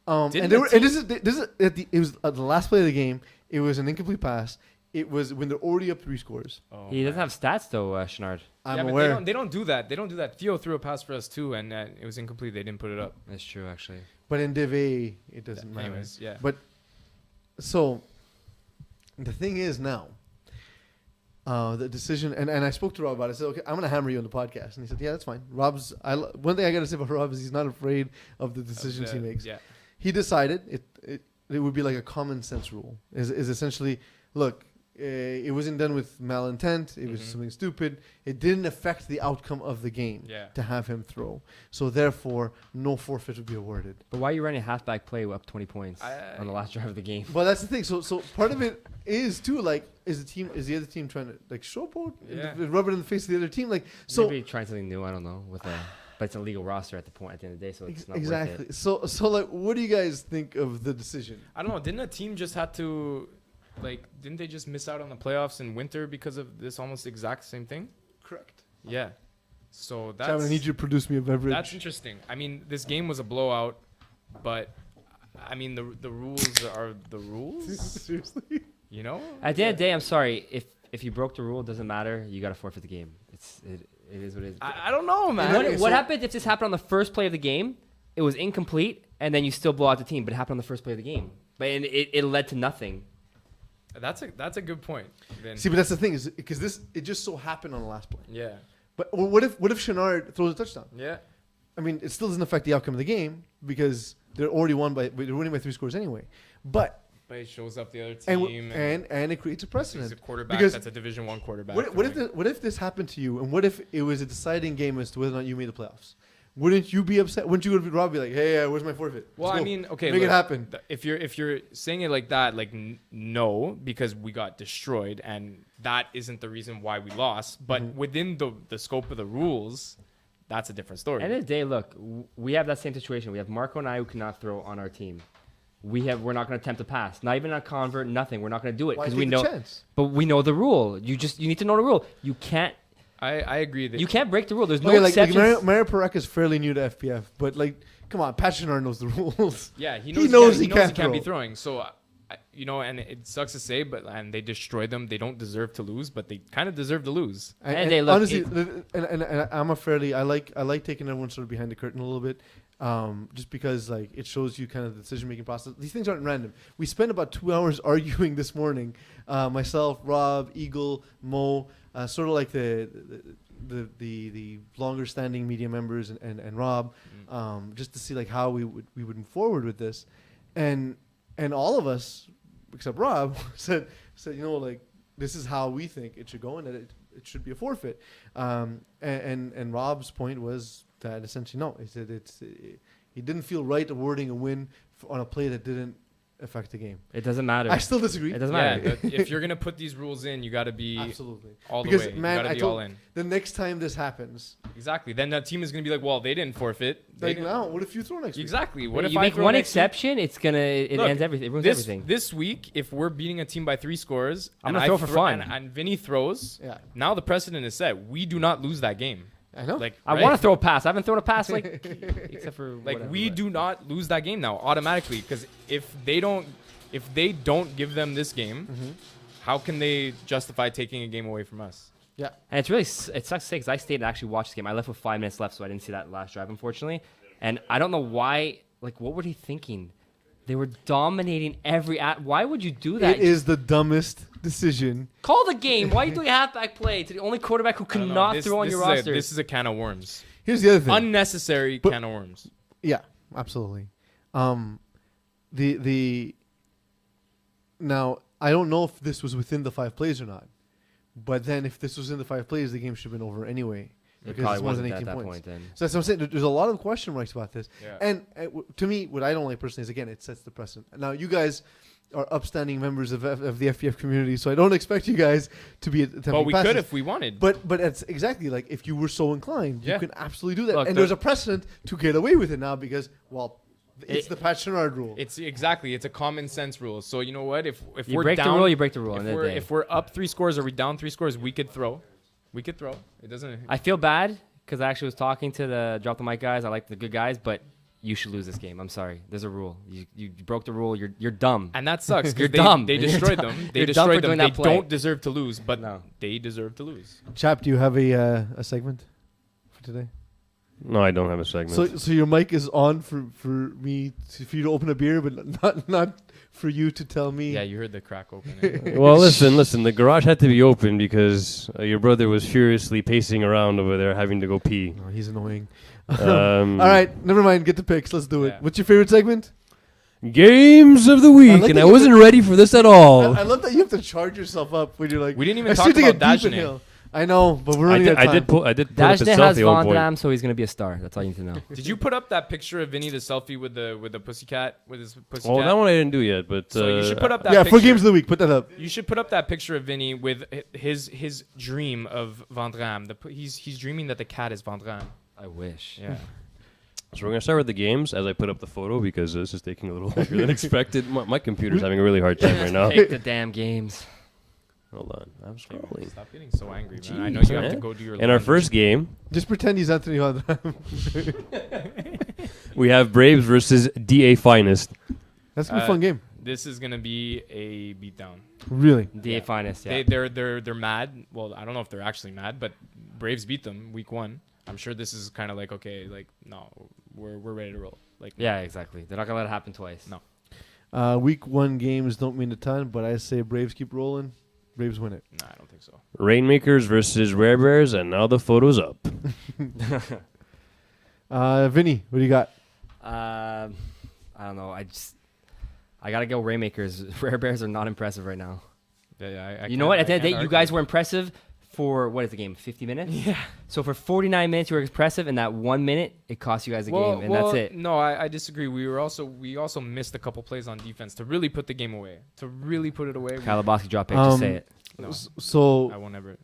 Didn't And they the were, and this is it was at the last play of the game. It was an incomplete pass. It was when they're already up 3 scores. Oh, He doesn't man. have stats though, Chenard. I'm yeah, but aware. they don't do that. They don't do that. Theo threw a pass for us too, and it was incomplete. They didn't put it up. That's true, actually. But in Div A, it doesn't matter. Anyways, yeah. But so the thing is now, the decision, and I spoke to Rob about it. I said, "Okay, I'm gonna hammer you on the podcast," and he said, "Yeah, that's fine." One thing I gotta say about Rob is he's not afraid of the decisions he makes. Yeah. he decided it would be like a common sense rule. Is essentially, look, it wasn't done with malintent. It was something stupid. It didn't affect the outcome of the game to have him throw. So therefore, no forfeit would be awarded. But why are you running a halfback play up 20 points on the last drive of the game? Well, that's the thing. So part of it is too like is the other team trying to like showboat, rub it in the face of the other team, like so. Maybe trying something new. I don't know. But it's a legal roster at the end of the day, so it's not exactly. worth it. So like, what do you guys think of the decision? I don't know. Didn't a team just have to, didn't they just miss out on the playoffs in winter because of this almost exact same thing? Correct. Yeah. So that's. Chad, I need you to produce me a beverage. That's interesting. I mean, this game was a blowout, but I mean the rules are the rules. Seriously. You know. At the end of the day, I'm sorry if you broke the rule, it doesn't matter. You got to forfeit the game. It is what it is. I don't know, man. What happened if this happened on the first play of the game? It was incomplete, and then you still blow out the team, but it happened on the first play of the game. But it led to nothing. That's a good point. Then. See, but that's the thing is because it just so happened on the last play. Yeah. But what if Chenard throws a touchdown? Yeah. I mean, it still doesn't affect the outcome of the game because they're winning by 3 scores anyway. But it shows up the other team, and it creates a precedent. He's a quarterback because that's a Division I quarterback. What if this happened to you, and what if it was a deciding game as to whether or not you made the playoffs? Wouldn't you be upset? Wouldn't you go to Rob be like, "Hey, where's my forfeit?" Well, I mean, okay, make it happen. If you're saying it like that, no, because we got destroyed, and that isn't the reason why we lost. But within the scope of the rules, that's a different story. At the end of the day, look, we have that same situation. We have Marco and I who cannot throw on our team. We're not going to attempt to pass. Not even a convert, nothing. We're not going to do it because we know. But we know the rule. You need to know the rule. You can't. I agree that you can't break the rule. There's no exceptions. Like Mario Parak is fairly new to FPF, but come on, Pat Chenard knows the rules. Yeah, he knows he can't be throwing. So, and it sucks to say, and they destroyed them. They don't deserve to lose, but they kind of deserve to lose. And they look, honestly, and I'm I like taking everyone sort of behind the curtain a little bit. Just because it shows you kind of the decision-making process. These things aren't random. We spent about 2 hours arguing this morning. Myself, Rob, Eagle, Mo, sort of like the longer-standing media members and Rob, just to see how we would move forward with this, and all of us except Rob said this is how we think it should go, and that it should be a forfeit. And Rob's point was that essentially no, he said he didn't feel right awarding a win on a play that didn't affect the game. It doesn't matter. I still disagree. It doesn't matter. If you're gonna put these rules in, you got to be absolutely all the because way. man, you got to be all in. The next time this happens, exactly. Then that team is gonna be like, well, they didn't forfeit. Now what if you throw next week? Exactly. What if you I make throw one next exception? Week? It ends everything. It ruins everything. This week, if we're beating a team by 3 scores, I'm gonna throw for fun, and Vinny throws. Yeah. Now the precedent is set. We do not lose that game. I know. I want to throw a pass. I haven't thrown a pass except for we do not lose that game now automatically because if they don't give them this game, how can they justify taking a game away from us? Yeah, and it sucks to say because I stayed and actually watched the game. I left with 5 minutes left, so I didn't see that last drive, unfortunately. And I don't know why. What were he thinking? They were dominating every. Why would you do that? It is the dumbest decision. Call the game. Why are you doing a halfback play to the only quarterback who cannot throw on your roster? This is a can of worms. Here's the other thing. Unnecessary can of worms. Yeah, absolutely. Now I don't know if this was within the 5 plays or not, but then if this was in the 5 plays, the game should have been over anyway. It because probably it's more than wasn't 18 at that points. point then. So that's what I'm saying. There's a lot of question marks about this. Yeah. And to me, what I don't like personally is, again, it sets the precedent. Now, you guys are upstanding members of the FPF community, so I don't expect you guys to be attempting But we passes. could if we wanted. But it's exactly if you were so inclined, you can absolutely do that. Look, and there's a precedent to get away with it now because, it's the Pat Chenard rule. It's a common sense rule. So you know what? If you we're break down, the rule, you break the rule. If we're up 3 scores or we down 3 scores, we could throw. It doesn't. I feel bad because I actually was talking to the Drop the Mic guys. I like the good guys, but you should lose this game. I'm sorry. There's a rule. You broke the rule. You're dumb. And that sucks. You're they, dumb. They destroyed them. They You're dumb destroyed for them. doing They that play. don't deserve to lose, but No. they deserve to lose. Chap, do you have a segment for today? No, I don't have a segment. So your mic is on for you to open a beer, but not for you to tell me. Yeah, you heard the crack open. Well, listen. The garage had to be open because your brother was furiously pacing around over there, having to go pee. Oh, he's annoying. All All right, never mind. Get the picks. Let's do it. Yeah. What's your favorite segment? Games of the week, like and that I you wasn't ready for this at all. I love that you have to charge yourself up when you're like. We didn't even I talk still think about a deep Dagenet. inhale. I know, but we're I running did, out of I time. did pull. I did pull up a Dashnet has selfie at one Von point. Damme, so he's gonna be a star. That's all you need to know. Did you put up that picture of Vinny the selfie with the pussycat with his pussycat? Oh, that one I didn't do yet, but So you should put up that. Yeah, picture. for games of the week, put that up. You should put up that picture of Vinny with his dream of Van Damme. He's dreaming that the cat is Van Damme. I wish. Yeah. So we're gonna start with the games as I put up the photo because this is taking a little longer than expected. My computer's having a really hard time right now. Take the damn games. Hold on, I'm scrolling. Stop getting so angry, man. I know Jeez, you have man. to go do your. In our laundry. first game, Just pretend he's Anthony Van Damme. we have Braves versus DA Finest. That's gonna be a fun game. This is gonna be a beatdown. Really. DA finest. Yeah. They're mad. Well, I don't know if they're actually mad, but Braves beat them week 1. I'm sure this is kind of like, okay, like no, we're ready to roll. Like Yeah, exactly. They're not gonna let it happen twice. No. Week 1 games don't mean a ton, but I say Braves keep rolling. Braves win it. Nah, I don't think so. Rainmakers versus Rare Bears, and now the photo's up. Vinny, what do you got? I don't know. I gotta go Rainmakers. Rare Bears are not impressive right now. Yeah, I You know what? At the end of the day, you argue. guys were impressive for what is the game? 50 minutes. Yeah. So for 49 minutes, you were impressive, and that 1 minute, it cost you guys the game, and that's it. No, I disagree. We also missed a couple plays on defense to really put the game away. To really put it away. Kalabowski drop pick. Just say it. No, So I won't ever.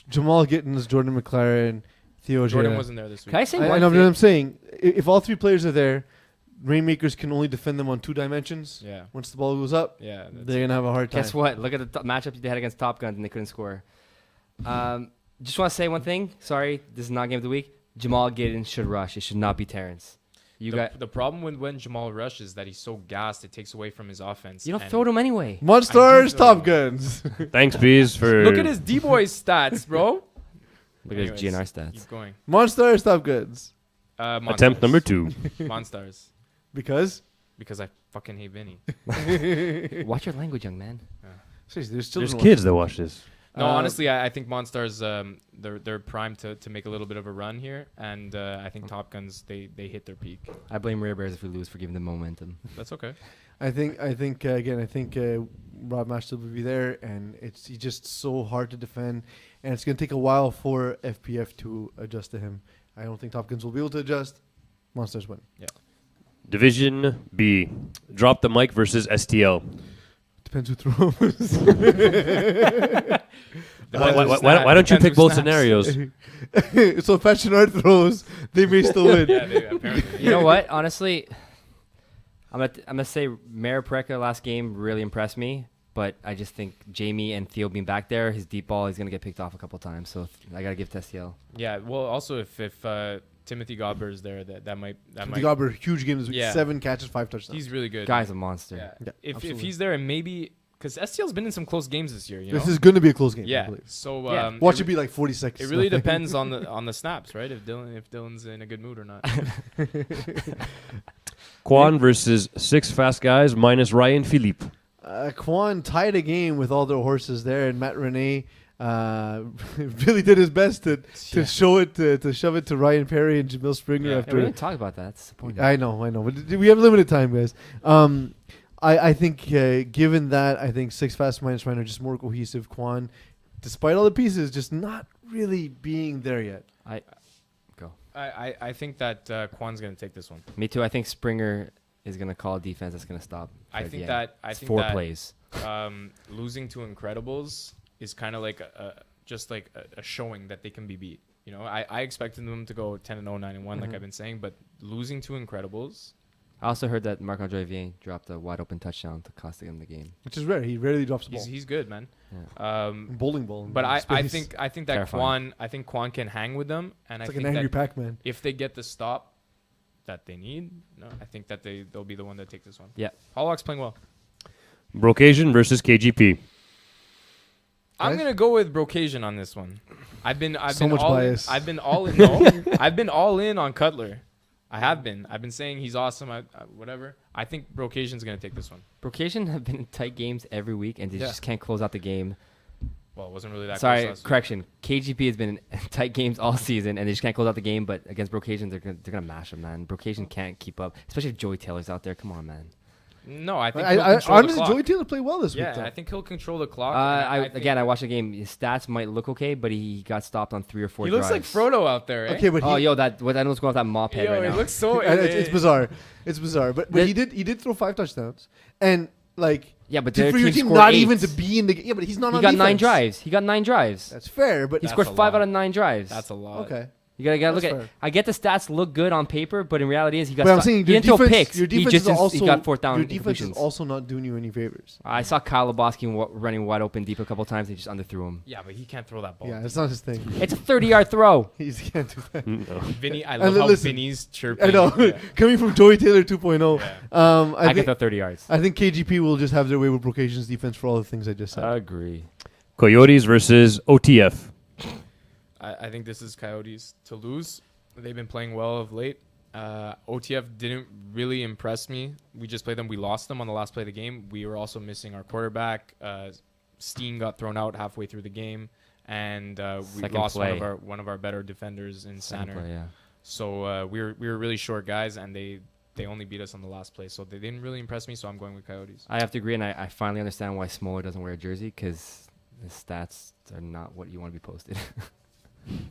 Jamal Gittins, Jordan McLaren, Theo Jordan Ojeda. wasn't there this week. Can I say I one know, but thing? I'm saying if all 3 players are there, Rainmakers can only defend them on 2 dimensions. Yeah. Once the ball goes up, Yeah. That's they're gonna have a hard time. Guess what? Look at the matchup they had against Top Guns, and they couldn't score. Just want to say one thing. Sorry, this is not game of the week. Jamal Giddens should rush. It should not be Terrence. the problem with when Jamal rushes is that he's so gassed, it takes away from his offense. You don't And throw to him anyway. Monstars, I do Top know. Guns. Thanks, Bees, for Look at his D-boy stats, bro. Look at his GNR stats. Keep going. Monstars, Top Guns. attempt number 2. Monstars. Because Because I fucking hate Vinny. Watch your language, young man. seriously, there's There's children. kids that watch this. No, honestly, I think Monstars they're primed to make a little bit of a run here, and I think Top Guns they hit their peak. I blame Rare Bears if we lose for giving them momentum. That's okay. I think Rob Mash will be there, and he's just so hard to defend, and it's gonna take a while for FPF to adjust to him. I don't think Top Guns will be able to adjust. Monsters win. Division B. Drop the mic versus STL. Depends who throws. Why don't you Depends pick who both snaps. scenarios? So if Fashion Art throws, they may still win. Yeah, apparently. You know what? Honestly, I'm gonna say Mayor Preka last game really impressed me, but I just think Jamie and Theo being back there, his deep ball, he's gonna get picked off a couple times. So I gotta give it to STL. Yeah. Well, also if Timothy Gobber is there, that might The Gobber, huge game this week. Yeah. 7 catches, 5 touchdowns. he's really good. Guy's a monster. Yeah. Yeah, If absolutely. he's there, and maybe because STL's been in some close games this year. You know. This is going to be a close game. I Yeah. believe. So Yeah. Watch it be like 46. It really depends on the snaps, right? If Dylan's in a good mood or not. Quan versus 6 fast guys minus Ryan Philippe. Quan tied a game with all their horses there, and Matt Rene really did his best to show it to shove it to Ryan Perry and Jamil Springer Yeah. Yeah, after. we didn't talk about that. It's disappointing. I know, but we have limited time, guys. I think given that, I think 6 fast minus Ryan are just more cohesive. Quan, despite all the pieces, just not really being there yet. I think that Quan's gonna take this one. Me too. I think Springer is gonna call a defense that's gonna stop. I at think the that end. I It's think 4 that plays. losing to Incredibles is kind of like just like a showing that they can be beat. You know, I expected them to go 10-0, 9-1, like I've been saying, but losing to Incredibles, I also heard that Marc-Andre Vien dropped a wide open touchdown to cost them the game. Which is rare. He rarely drops the ball. he's good, man. Yeah. Bowling ball. But I space. think that Terrifying. Quan can hang with them, and It's I like an think angry that Pac-Man. if they get the stop that they need, I think that they'll be the one that take this one. Yeah. Hallwalk's playing well. Brocasian versus KGP. I'm Guys? gonna go with Brocasian on this one. I've been much all bias. I've been all in. No, I've been all in on Cutler. I have been. I've been saying he's awesome. Whatever. I think Brocasian's gonna take this one. Brocasian have been in tight games every week, and they Yeah. just can't close out the game. Well, it wasn't really that. close Sorry, last week. correction. KGP has been in tight games all season, and they just can't close out the game. But against Brocasian, they're gonna mash them, man. Brocasian can't keep up, especially if Joey Taylor's out there. Come on, man. No, I think I he'll control the honestly, clock. Joey Taylor played well this week. Yeah, Though. I think he'll control the clock. I watched the game. His stats might look okay, but he got stopped on 3 or 4 He drives. looks like Frodo out there, eh? Okay, but Oh, he, yo, I don't know what's going on with that mop head right he now. looks so. it's bizarre. It's bizarre. But he did throw 5 touchdowns, and like Yeah, but for their your team team scored not 8. even to be in the yeah, but he's not He on got defense. 9 drives. He got 9 drives. That's fair, but He That's scored a 5 out lot. of 9 drives. That's a lot. okay. You gotta look That's at. fair. I get the stats look good on paper, but in reality, is he got. But I'm stopped. saying he your didn't throw defense, picks. your defense he just is also he got 4th down. your defense is incompletions. also not doing you any favors. I saw Kyle Lebowski running wide open deep a couple times. They just underthrew him. Yeah, but he can't throw that ball. Yeah, it's not his thing. It's a 30-yard throw. He can't do that. No. Vinny, I And love how listen, Vinny's chirping. I know. Yeah. Coming from Joey Taylor 2.0, Yeah. I can think throw 30 yards. I think KGP will just have their way with Brocation's defense for all the things I just said. Agree. Coyotes versus OTF. I think this is Coyotes to lose. They've been playing well of late. OTF didn't really impress me. We just played them. We lost them on the last play of the game. We were also missing our quarterback. Steen got thrown out halfway through the game, and we Second lost play. one of our better defenders in Second center. play, yeah. So we were really short guys, and they only beat us on the last play. So they didn't really impress me. So I'm going with Coyotes. I have to agree, and I finally understand why Smoller doesn't wear a jersey, because his stats are not what you want to be posted.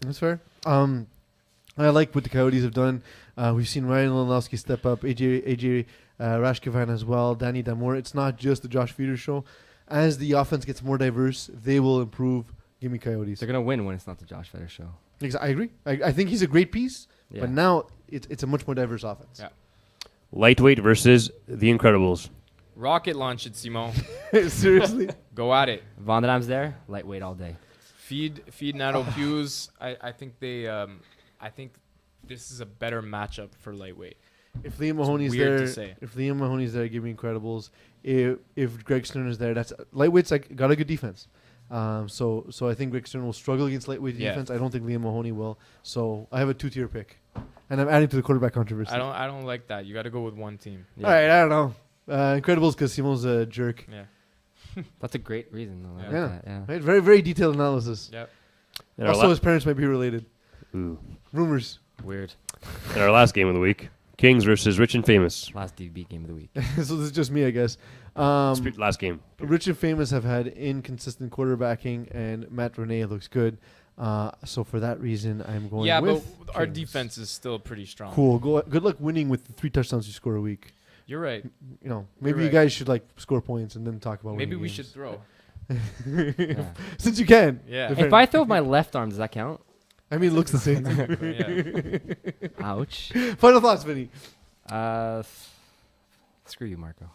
That's fair. I like what the Coyotes have done. We've seen Ryan Leonowski step up, AJ Rashkevan as well, Danny Damore. It's not just the Josh Feeder show. As the offense gets more diverse, they will improve. Give me Coyotes. They're gonna win when it's not the Josh Fetter show. I agree. I think he's a great piece, Yeah. but now it's a much more diverse offense. Yeah. Lightweight versus the Incredibles. Rocket launch it, Simon. Seriously. Go at it. Vonderham's there, lightweight all day. Feed Nato Hughes. I think I think this is a better matchup for lightweight. If Liam Mahoney's weird to there, say. if Liam Mahoney's there, give me Incredibles. If Greg Stern is there, that's lightweight's got a good defense. So I think Greg Stern will struggle against lightweight Yeah. defense. I don't think Liam Mahoney will. So I have a 2-tier pick, and I'm adding to the quarterback controversy. I don't like that. You got to go with one team. Yeah. All right, I don't know. Incredibles because Simon's a jerk. Yeah. That's a great reason, though. I like Yeah. that, yeah. Right? Very very detailed analysis. Yep. And our, Also, his parents might be related. Ooh. Rumors. Weird. And our last game of the week. Kings versus Rich and Famous. Last DB game of the week. So this is just me, I guess. Last game. Rich and Famous have had inconsistent quarterbacking, and Matt Rene looks good. So for that reason, I'm going Yeah, with but our Kings. defense is still pretty strong. Cool. Good luck winning with the 3 touchdowns you score a week. You're right. You know, maybe You're you right. guys should score points and then talk about. Maybe winning we games. should throw. Yeah. Since you can. Yeah. Fair If I throw with my left arm, does that count? I mean, it looks the same. Yeah. Ouch. Final thoughts, Vinny. Screw you, Marco.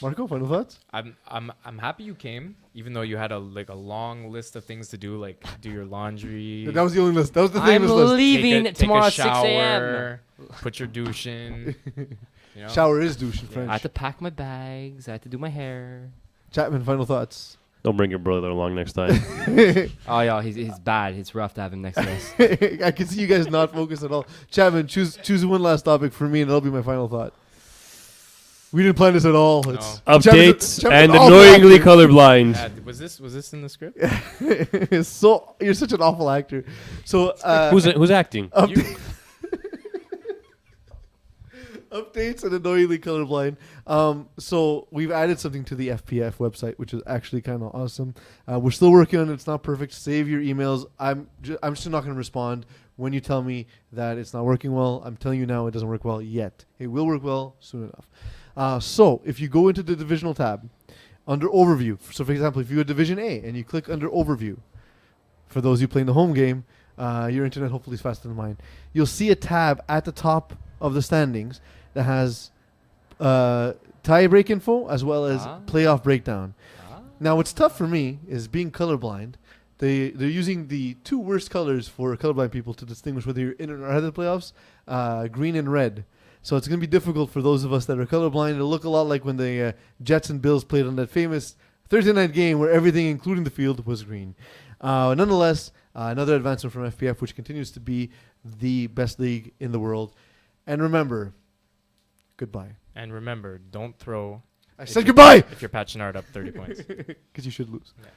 Marco, final thoughts? I'm happy you came, even though you had a long list of things to do, like do your laundry. That was the only list. That was the I'm famous list. leaving take tomorrow a at 6 a.m. shower, put your douche in. You know? Shower is douche in Yeah. French. I had to pack my bags. I had to do my hair. Chapman, final thoughts. Don't bring your brother along next time. Oh, yeah, he's bad. It's rough to have him next to us. I can see you guys not focused at all. Chapman, choose one last topic for me, and that'll be my final thought. We didn't plan this at all. No. It's Updates Chapman's and awful annoyingly actor. colorblind. Yeah, was this in the script? So you're such an awful actor. So Who's acting? update- updates and annoyingly colorblind. So we've added something to the FPF website, which is actually kind of awesome. We're still working on it. It's not perfect. Save your emails. I'm just not going to respond when you tell me that it's not working well. I'm telling you now, it doesn't work well yet. It will work well soon enough. So if you go into the divisional tab under overview, so for example, if you go to Division A and you click under overview, for those who play in the home game, your internet hopefully is faster than mine. You'll see a tab at the top of the standings that has tie break info as well as playoff breakdown. Now, what's tough for me is being colorblind. They're using the 2 worst colors for colorblind people to distinguish whether you're in or out of the playoffs, green and red. So it's going to be difficult for those of us that are colorblind. It'll look a lot like when the Jets and Bills played on that famous Thursday night game where everything, including the field, was green. Nonetheless, another advancement from FPF, which continues to be the best league in the world. And remember, goodbye. And remember, don't throw I said goodbye! if you're patching art up 30 points. Because you should lose. Yeah.